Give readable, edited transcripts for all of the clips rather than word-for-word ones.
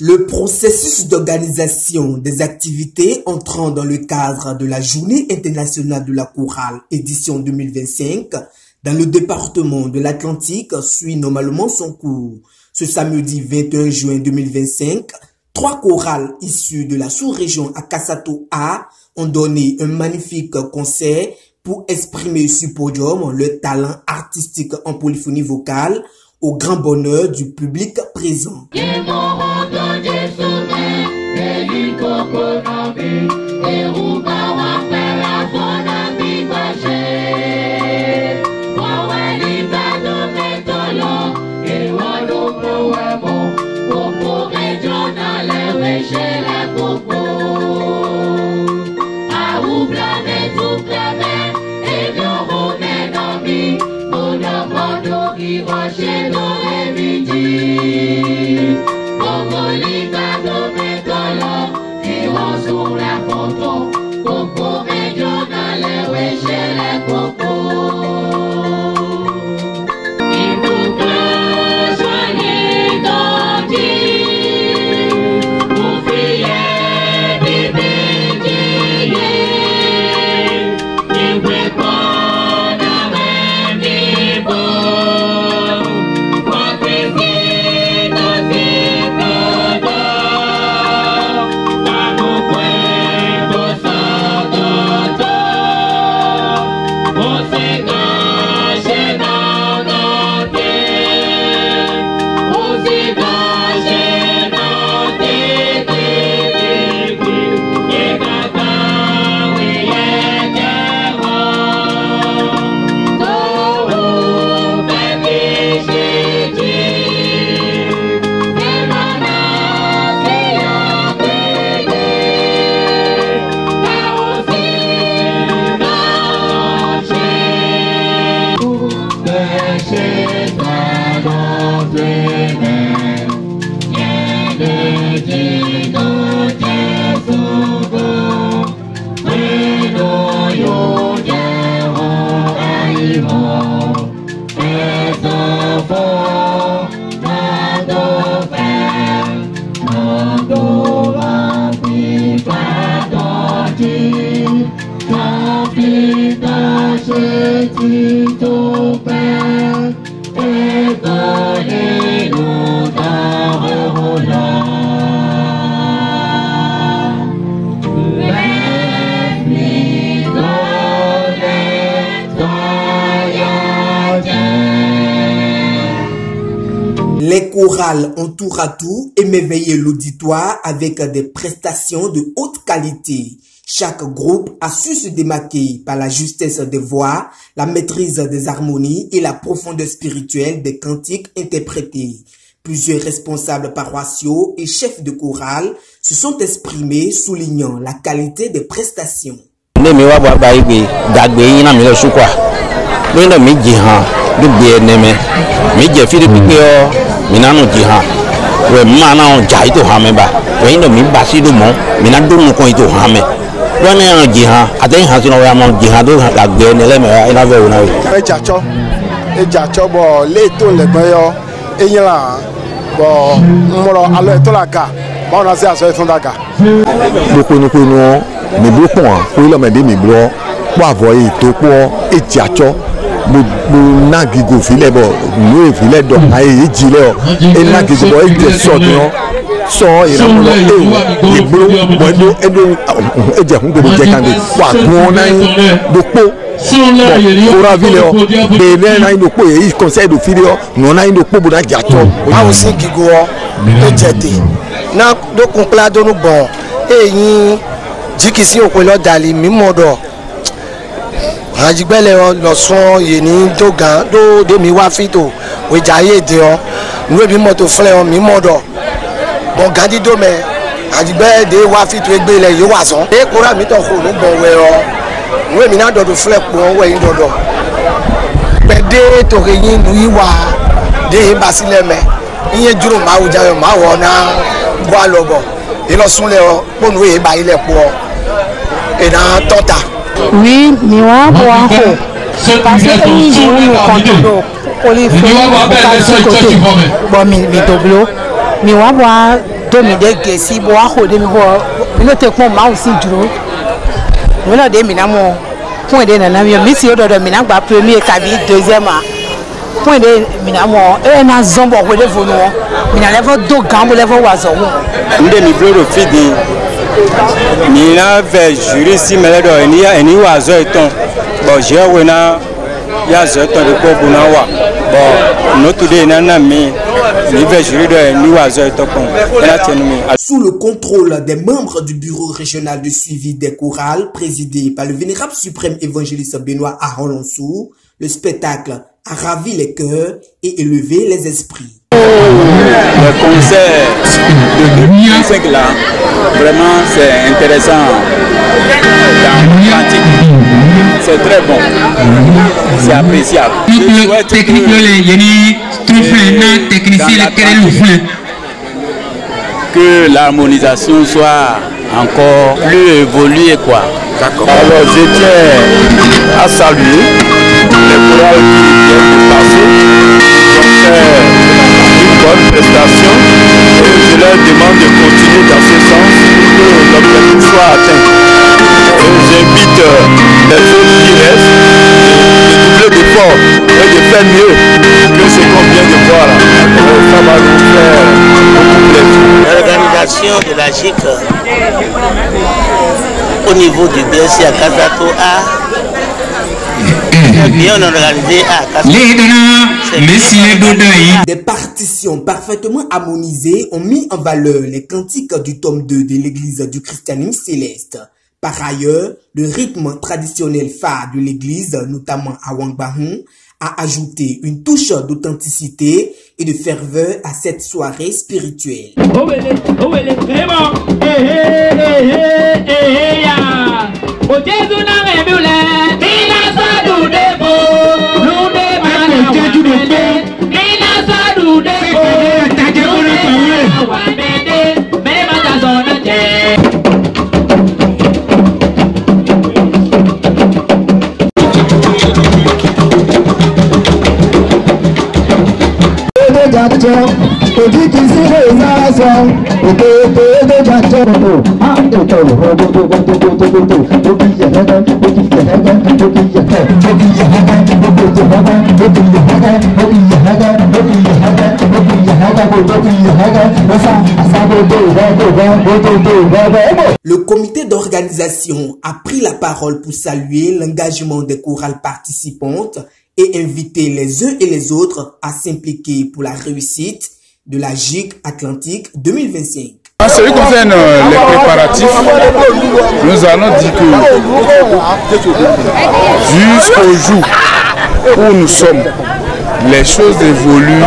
Le processus d'organisation des activités entrant dans le cadre de la Journée internationale de la chorale édition 2025 dans le département de l'Atlantique suit normalement son cours. Ce samedi 21 juin 2025, 3 chorales issues de la sous-région Akasato A ont donné un magnifique concert pour exprimer sur podium leur talent artistique en polyphonie vocale au grand bonheur du public présent. Les chorales ont tour à tour émerveillé l'auditoire avec des prestations de haute qualité. Chaque groupe a su se démarquer par la justesse des voix, la maîtrise des harmonies et la profondeur spirituelle des cantiques interprétés. Plusieurs responsables paroissiaux et chefs de chorale se sont exprimés soulignant la qualité des prestations. Nagigo filẹ̀ bọ̀ nù ìfilẹ̀ dọ̀ ayé yìí jilẹ̀ ọ̀ ẹ̀ nagigo bọ̀ ẹ̀ jẹ́ sọ̀dọ̀ sọ ìrànlọ́ ewu ìgboro bọ̀ ẹ̀ jẹ́ fún gbogbo jẹ́ kàndé wà gbọ́n náà dòpó bọ̀ kóra filẹ̀ ọ̀ bẹ̀rẹ̀ náà dòpó yìí kọ́nsẹ́ dò filẹ̀ ọ̀ nù náà dòpó bọ̀ náà jà tọ́. báwo sì gígo ọ tó jẹ̀dẹ̀ náà dókun pílá dónú bọ̀ ẹ̀yìn jíkìsí òpin lọ́dàlì mímọ́ dọ̀ ajigbẹlẹ lọsùn yìí ní dógan dóde mi wá fìtò wìjà ayé èdè ọ nùwé mi mọtò fúnlẹ ọ mi mọdọ bọgádì dómẹ ajigbẹlẹ dé wá fìtò égbé ilẹ yìí wà sàn. ẹ kóra mi tọ̀ kó ló bọ̀ wẹ̀ ọ nùwé mi náà dọ̀dọ̀ fúnlẹ pọ̀ ọ wẹ̀ yín dọ̀dọ̀ pẹ̀dé tòkè yín nu yín wá dé yín bá sílẹ̀ mẹ́ yín dúró máa wùjà yọ máa wọ̀ náà bọ́ àlọ́ bọ̀ yín lọ súnlẹ̀ ọ kó nùwé yín bá yín lẹ̀ pọ̀ ìná tọ́ta. Oui, mi wá bọ̀ àhò parce que ẹ̀yin yìí ń lò kọ́ńtò polyphonique vocal côté bọ̀ mi dògbò mi wá bọ̀ mi de gesi bo a ho de mi ho mi no te ko ma o si duro mi no de mi na mo point de na mi si o do mi na gba premier kabi deuxième point de mi na mo e na zombo ko de vonu mi na level do gambo level wa zo wo nde mi blo fidi ni na ve jury si mele do ni wa zo eton bo je we na ya zo eton de ko bu na wa bo no today na mi ni ve jury do ni wa zo eton ko na tenu mi. Sous le contrôle des membres du bureau régional de suivi des chorales présidé par le vénérable suprême évangéliste Benoît Aron-Lonsou, le spectacle a ravi les cœurs et élevé les esprits. Le concert de 2005 là, vraiment c'est intéressant. Dans le pratique, c'est très bon, c'est appréciable. Que l'harmonisation soit encore plus évoluée quoi. D'accord. Alors je tiens à saluer les chorales qui viennent de passer. Ils ont fait une bonne prestation et je leur demande de continuer dans ce sens pour que l'objectif soit atteint. Et j'invite les autres qui restent de doubler d'efforts et de faire mieux que ce qu'on vient de voir. Ça va nous faire beaucoup plaisir. L'organisation de la GIC au niveau du BSC à Kazato a bien organisé à Kazato. Des partitions parfaitement harmonisées ont mis en valeur les cantiques du tome 2 de l'église du christianisme céleste. Par ailleurs, le rythme traditionnel phare de l'église, notamment à Wangbahon, a ajouté une touche d'authenticité et de ferveur à cette soirée spirituelle. Le comité d'organisation a pris la parole pour saluer l'engagement des chorales participantes et inviter les uns et les autres à s'impliquer pour la réussite de la GIC Atlantique 2025. En ce qui concerne les préparatifs, nous allons dire que jusqu'au jour où nous sommes, les choses évoluent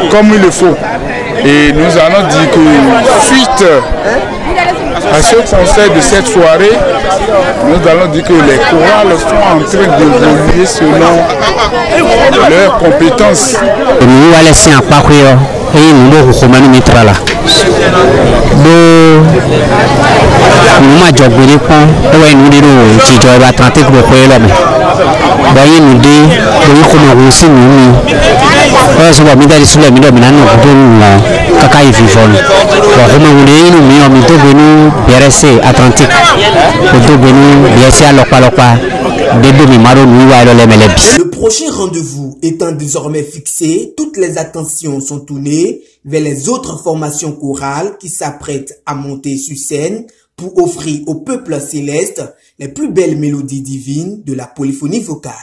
comme il le faut. Et nous allons dire que suite à ce conseil de cette soirée, nous allons dire que les chorales sont en train d'évoluer selon leurs compétences. Nous allons laisser un parcours et nous allons recommander notre là. Nous allons dire que nous allons dire que nous allons tenter de faire l'homme. Voyez nous dire que nous allons aussi nous. Parce que nous allons sur les millions de nous caca et vivons. Nous allons BRC Atlantique, Le prochain rendez-vous étant désormais fixé, toutes les attentions sont tournées vers les autres formations chorales qui s'apprêtent à monter sur scène pour offrir au peuple céleste les plus belles mélodies divines de la polyphonie vocale.